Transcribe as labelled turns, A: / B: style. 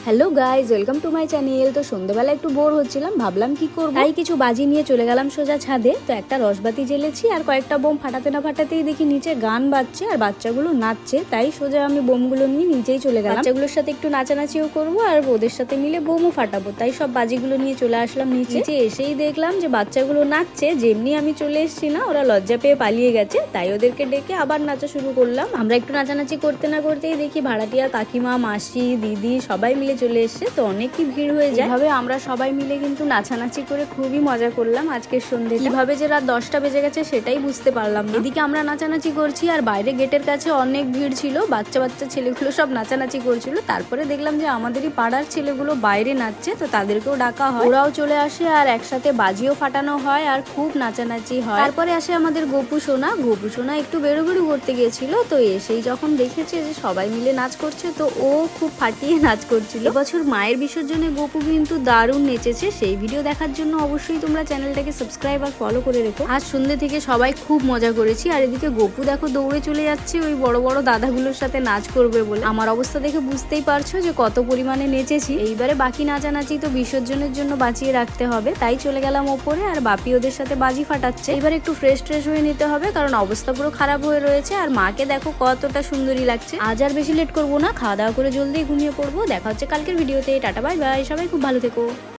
A: Hello guys, welcome to my channel. তো সন্ধ্যেবেলা একটু বোর হচ্ছিলাম, ভাবলাম কি করব, তাই কিছু বাজি নিয়ে চলে গেলাম সোজা ছাদে। তো একটা রসবাতি জ্বেলেছি আর কয়েকটা বোম ফাটাতে না ফাটাতেই দেখি নিচে গান বাজছে আর বাচ্চাগুলো নাচছে। তাই সোজা আমি বোমগুলো নিয়ে নিচেই চলে গেলাম। বাচ্চাগুলোর সাথে একটু নাচানাচিও করবো আর ওদের সাথে মিলে বোমও ফাটাবো। তাই সব বাজিগুলো নিয়ে চলে আসলাম নিচে। এসেই দেখলাম যে বাচ্চাগুলো নাচছে। যেমনি আমি চলে এসেছি না, ওরা লজ্জা পেয়ে পালিয়ে গেছে। তাই ওদেরকে ডেকে আবার নাচা শুরু করলাম। আমরা একটু নাচানাচি করতে না করতেই দেখি ভাড়াটিয়া কাকিমা, মাসি, দিদি সবাই মিলে চলে এসছে। তো অনেকই ভিড় হয়ে যায়। এভাবে আমরা সবাই মিলে কিন্তু নাচানাচি করে খুবই মজা করলাম আজকের সন্ধ্যে। কিভাবে যে রাত 10টা বেজে গেছে সেটাই বুঝতে পারলাম না। এদিকে আমরা নাচানাচি করছি আর বাইরে গেটের কাছে অনেক ভিড় ছিল। বাচ্চা বাচ্চা ছেলেগুলো সব নাচানাচি করছিল। তারপরে দেখলাম যে আমাদেরই পাড়ার ছেলেগুলো বাইরে নাচছে, তো তাদেরকেও ডাকা হয়। ওরাও চলে আসে আর একসাথে বাজিও ফাটানো হয় আর খুব নাচানাচি হয়। তারপরে আসে আমাদের গোপু সোনা। গোপু সোনা একটু বেরোবেরো করতে গিয়েছিল, তো এসেই যখন দেখেছে যে সবাই মিলে নাচ করছে, তো ও খুব ফাটিয়ে নাচ করছিল। এবছর মায়ের বিসর্জনে গোপু কিন্তু দারুণ নেচেছে। সেই ভিডিও দেখার জন্য অবশ্যই তোমরা চ্যানেলটাকে সাবস্ক্রাইব আর ফলো করে রেখো। আজ সন্ধ্যে থেকে সবাই খুব মজা করেছি। আর এদিকে গোপু দেখো দৌড়ে চলে যাচ্ছে ওই বড় বড় দাদাগুলোর সাথে নাচ করবে বলে। আমার অবস্থা দেখে বুঝতেই পারছো যে কত পরিমাণে নেচেছি। এইবারে বাকি নাচানাচি তো বিসর্জনের জন্য বাঁচিয়ে রাখতে হবে। তাই চলে গেলাম ওপরে আর বাপি ওদের সাথে বাজি ফাটাচ্ছে। এবার একটু ফ্রেশ হয়ে নিতে হবে, কারণ অবস্থা পুরো খারাপ হয়ে রয়েছে। আর মাকে দেখো কতটা সুন্দরী লাগছে। আজ আর বেশি লেট করবো না, খাওয়া দাওয়া করে জলদি ঘুমিয়ে পড়বো। দেখা হচ্ছে কালকের ভিডিওতে। টাটা, বাই বাই, সবাই খুব ভালো থেকো।